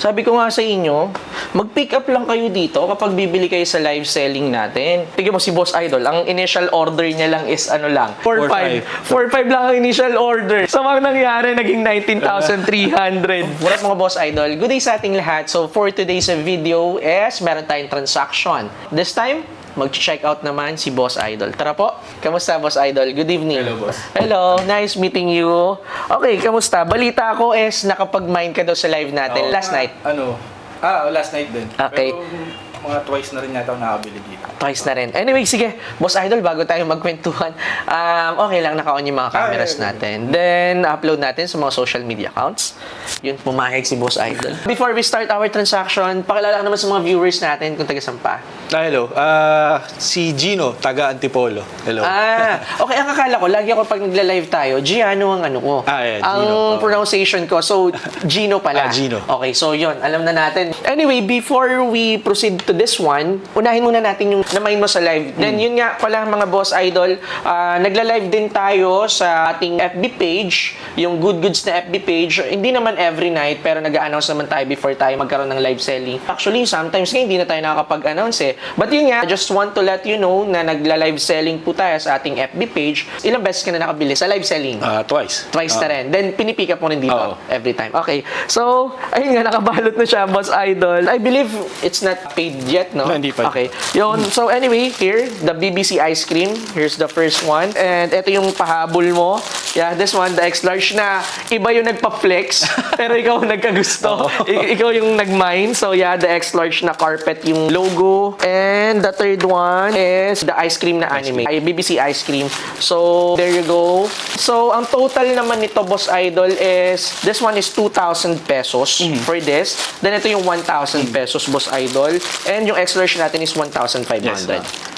Sabi ko nga sa inyo, mag-pick up lang kayo dito kapag bibili kayo sa live selling natin. Tignan mo si Boss Idol, ang initial order niya lang is ano lang, 4.5. 4.5 lang ang initial order. So, ang nangyari, naging 19,300. What up mga Boss Idol? Good day sa ating lahat. So, for today's video is meron tayong transaction. This time, mag-check out naman si Boss Idol. Tara po. Kamusta, Boss Idol? Good evening. Hello, boss. Hello. Nice meeting you. Okay, kamusta? Balita ko is nakapag-mine ka daw sa live natin last night. Last night din. Okay. Pero mga twice na rin yata ako nakabili dito. Twice na rin. Anyway, sige. Boss Idol, bago tayo magkwentuhan, okay lang, naka-on yung mga cameras natin. Then, upload natin sa mga social media accounts. Yun, pumayag si Boss Idol. Before we start our transaction, pakilala ka naman sa mga viewers natin kung taga-saan pa. Hello. Si Gino, taga Antipolo. Hello. Okay, ang akala ko, lagi ako pag nagla-live tayo, Giano ang ano ko. Yeah, ang Gino. pronunciation ko. So, Gino pala. Gino. Okay, so yun, alam na natin. Anyway, before we proceed to this one, unahin muna natin yung na-mine mo sa live. Then, yun nga pala mga Boss Idol, nagla-live din tayo sa ating FB page, yung Good Goods na FB page. Hindi naman every night, pero nag-a-announce naman tayo before tayo magkaroon ng live selling. Actually, sometimes nga hindi na tayo nakakapag-announce eh. But yun nga, just want to let you know na nagla-live selling po tayo sa ating FB page. Ilang beses ka na nakabili sa live selling? Twice. Twice na rin. Then, pinipick up mo rin dito Oo. every time. Okay. So, ayun nga, nakabalot na siya, Boss Idol. I believe it's not paid yet, no? No, hindi pa. Okay. Yun. So, anyway, here, the BBC ice cream. Here's the first one. And ito yung pahabol mo. Yeah, this one, the X-Large na iba yung nagpa-flex, pero ikaw ang nagkagusto. Ikaw yung nag-mine. So, yeah, the X-Large na carpet yung logo. And the third one is the ice cream na anime. BBC ice cream. So, there you go. So, ang total naman nito, Boss Idol, is this one is 2,000 pesos for this. Then, ito yung 1,000 pesos, Boss Idol. And yung X-Large natin is 1,500. Yes,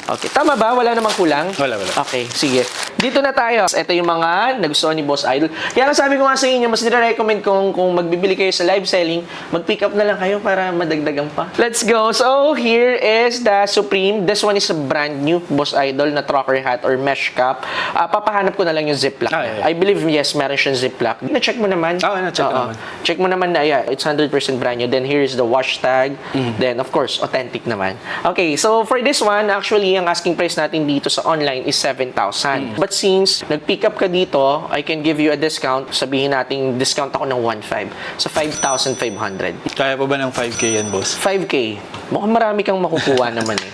Okay. Tama ba? Wala namang kulang? Wala. Okay, sige. Dito na tayo. Ito yung mga nagustuhan ni Boss Idol. Kaya nga sabi ko nga sa inyo, mas nire-recommend kung magbibili kayo sa live selling, mag-pick up na lang kayo para madagdagan pa. Let's go. So, here is the Supreme. This one is a brand new Boss Idol na trucker hat or mesh cap. Papahanap ko na lang yung ziplock. Yeah. I believe, yes, meron siyang ziplock. Na-check mo naman. Na-check ko naman. Check mo naman na, yeah, it's 100% brand new. Then, here is the wash tag. Then, of course, authentic naman. Okay, so for this one, actually, ang asking price natin dito sa online is 7,000. But since nag-pick up ka dito, I can give you a discount. Sabihin natin, discount ako ng 1,500. So, 5,500. Kaya pa ba ng 5K yan, boss? 5K. Mukhang marami kang makukuha naman eh.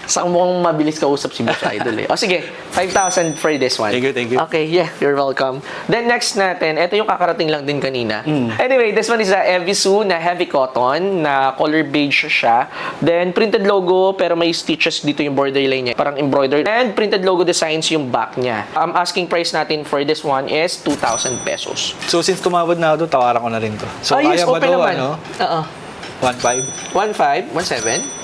Sa mukhang mabilis kausap si Boss Idol eh. O sige, 5,000 for this one. Thank you. Okay, yeah, you're welcome. Then next natin, ito yung kakarating lang din kanina. Anyway, this one is a Evisu na heavy cotton na color beige siya. Then printed logo pero may stitches dito yung borderline niya. Parang embroidered. And printed logo designs yung back niya. Asking price natin for this one is 2,000 pesos. So, since tumawad na ako doon, tawaran ko na rin to. So, yes, kaya ba open to, naman. ano? Oo. 1.5? 1,500, 1,700.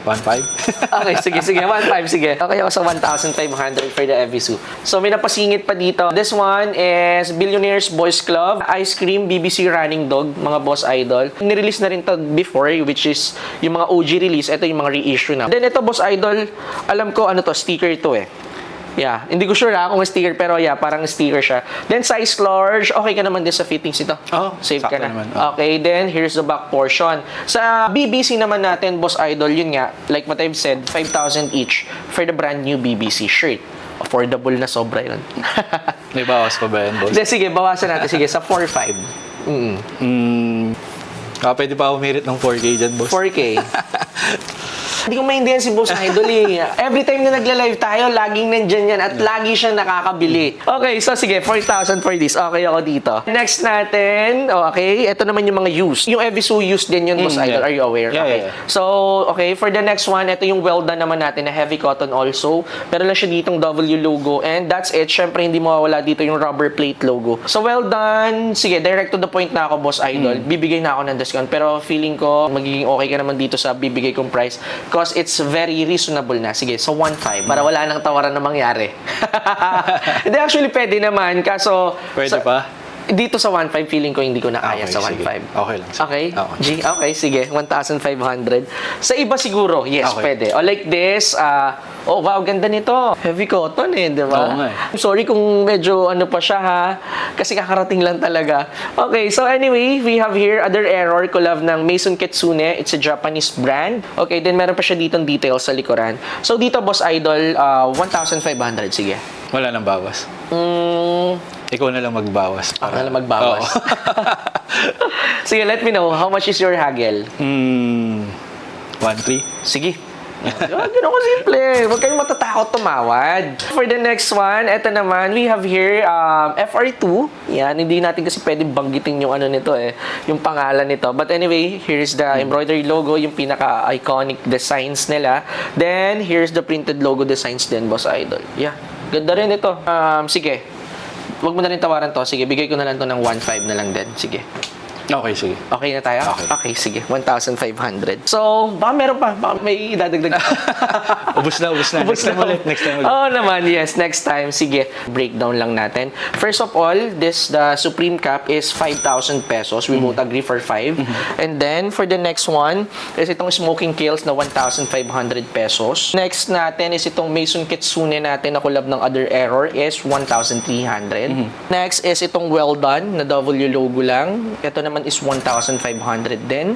1.5? Okay, sige. 1,500, sige. Okay ako sa 1,500 for the Evisu. So, may napasingit pa dito. This one is Billionaires Boys Club. Ice Cream, BBC Running Dog, mga Boss Idol. Nirelease na rin to before, which is yung mga OG release. Ito yung mga reissue na. Then, ito, Boss Idol, alam ko, ano to, sticker to eh. Yeah, hindi ko sure kung sticker, pero yeah, parang sticker siya. Then size large, okay ka naman din sa fittings ito. Save ka sakto na. naman. Okay, then here's the back portion. Sa BBC naman natin, Boss Idol, yun nga, like what I've said, 5,000 each for the brand new BBC shirt. Affordable na sobra yun. May bawas pa ba yan, boss? Then, sige, bawasan natin. Sige, sa 4,500. Pwede pa umirit ng 4K dyan, boss. 4K. Hindi ko maintindihan si Boss Idol eh. Every time na nagla-live tayo, laging nandyan yan at lagi siyang nakakabili. Okay, so sige, 4,000 for this. Okay ako dito. Next natin, okay, ito naman yung mga used. Yung Evisu used din yun, Boss Idol. Yeah. Are you aware? Yeah, Okay. yeah. So, okay, for the next one, ito yung well done naman natin na heavy cotton also. Pero lang siya ditong W logo. And that's it. Syempre, hindi mawawala dito yung rubber plate logo. So, well done. Sige, direct to the point na ako, Boss Idol. Bibigay na ako ng discount. Pero feeling ko, magiging okay ka naman dito sa bibigay kong price. Because it's very reasonable na. Sige, so 1,500 para wala nang tawaran na mangyari. Hindi, actually pwede naman. Kaso... Pwede pa? Dito sa 1.5, feeling ko hindi ko na kaya Okay, sa sige. 1.5. Okay lang. Okay? Okay. G, okay, sige. 1,500. Sa iba siguro, yes, Okay. pwede. O like this, oh wow, ganda nito. Heavy cotton eh, di ba? Oo nga eh. Sorry kung medyo ano pa siya ha, kasi kakarating lang talaga. Okay, so anyway, we have here other error, collab ng Maison Kitsune. It's a Japanese brand. Okay, then meron pa siya ditong details sa likuran. So dito, Boss Idol, 1,500. Sige. Wala nang bawas. Ikaw na lang magbawas. Ako na lang magbawas. Oo. Sige, let me know, how much is your hagel? 1.3. Sige. Ganun ko simple. Huwag kayong matatakot tumawad. For the next one, eto naman, we have here FR2. Yan, hindi natin kasi pwedeng banggitin yung ano nito yung pangalan nito. But anyway, here's the embroidery logo, yung pinaka-iconic designs nila. Then, here's the printed logo designs din, Boss Idol. Yeah, ganda rin ito. Sige, huwag mo na rin tawaran to. Sige, bigay ko na lang to ng 1.5 na lang din. Sige. Okay, sige. Okay na tayo? Okay. Okay, sige. 1,500. So, baka meron pa. Baka may idadagdag. Ubus na. Next time ulit. Oo naman, yes. Next time. Sige. Breakdown lang natin. First of all, the Supreme Cap is 5,000 pesos. We both agree for 5. And then, for the next one, is itong Smoking Kills na 1,500 pesos. Next natin is itong Maison Kitsune natin na collab ng Other Error is 1,300. Next is itong Well Done na W logo lang. Ito naman is 1,500 din.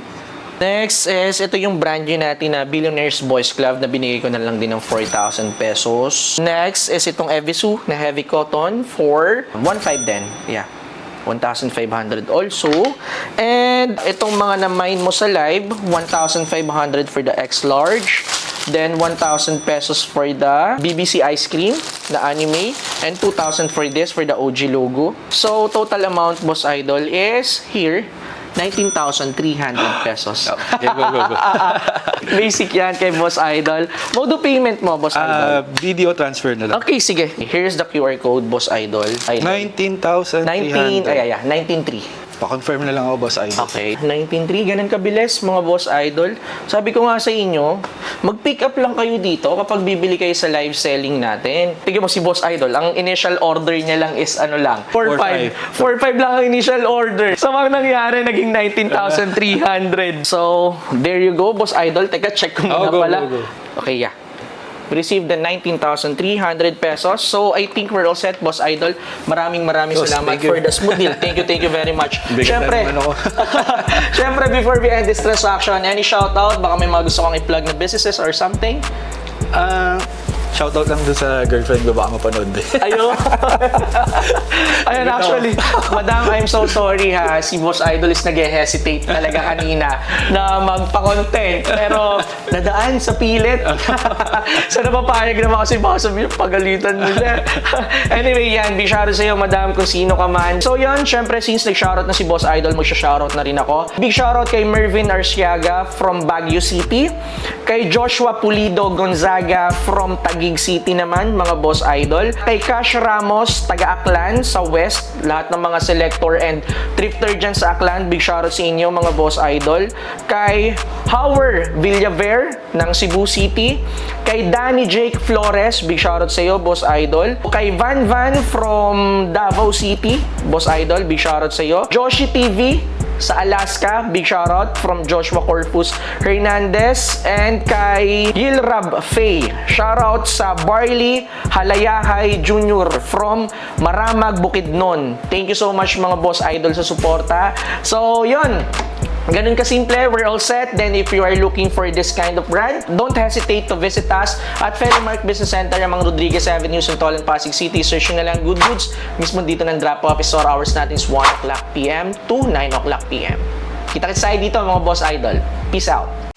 Next is ito yung brand new natin na Billionaires Boys Club na binigay ko na lang din ng 4,000 pesos. Next is itong Evisu na heavy cotton for 1,500 din. Yeah. 1,500 also. And itong mga na-mine mo sa live, 1,500 for the X large. Then 1,000 pesos for the BBC ice cream, the anime, and 2,000 for this for the OG logo. So total amount, Boss Idol, is here 19,300 pesos. Okay, go. Basic yan kay Boss Idol. Mode of payment mo, Boss Idol. Video transfer na lang. Okay, sige. Here's the QR code, Boss Idol. 19,300. 19,300. Pa-confirm na lang ako, Boss Idol. Okay. 19.3, ganun kabilis, mga Boss Idol. Sabi ko nga sa inyo, mag-pick up lang kayo dito kapag bibili kayo sa live selling natin. Tignan mo si Boss Idol, ang initial order niya lang is ano lang, 4.5. 4.5 lang ang initial order. So, ang nangyari, naging 19,300. So, there you go, Boss Idol. Teka, check ko muna go, pala. go. Okay, yeah. We received the 19,300 pesos. So, I think we're all set, Boss Idol. Maraming Boss, salamat thank you. for the smooth deal. Thank you very much. Bigat Siyempre, na naman ako. Siyempre, before we end this transaction, any shoutout? Baka may mga gusto kong i-plug na businesses or something? Shoutout lang dun sa girlfriend ko, baka mapanood din. Ayun. Ayun, actually, Madam, I'm so sorry ha. Si Boss Idol is nag-hesitate talaga kanina na magpa-content. Pero, nadaan sa pilit. So, napapayag naman kasi baka sabihin, pagalitan nila. Anyway, yan. Big shoutout sa iyo, Madam, kung sino ka man. So, yan. Syempre, since nag-shoutout na si Boss Idol, magsha-shoutout na rin ako. Big shoutout kay Mervin Arciaga from Baguio City. Kay Joshua Pulido Gonzaga from Taguig City naman, mga Boss Idol. Kay Cash Ramos, taga Aklan sa West. Lahat ng mga selector and thrifter dyan sa Aklan, big shoutout sa inyo, mga Boss Idol. Kay Howard Villaver ng Cebu City. Kay Danny Jake Flores, big shoutout sa iyo, Boss Idol. Kay Van from Davao City, Boss Idol, big shoutout sa iyo. Joshi TV sa Alaska, big shoutout from Joshua Corpus Hernandez. And kay Gilrab Faye, shoutout sa Barley Halayahay Jr. from Maramag, Bukidnon. Thank you so much, mga Boss Idol, sa suporta. So, yun. Ganun kasimple, we're all set. Then if you are looking for this kind of brand, don't hesitate to visit us at Felimark Business Center, Mang Rodriguez Avenue, Santolan, Pasig City. Search nyo na lang Good Goods. Mismo dito ng drop-off. Store hours natin is 1 o'clock p.m. to 9 o'clock p.m. Kita-kits tayo dito, mga Boss Idol. Peace out!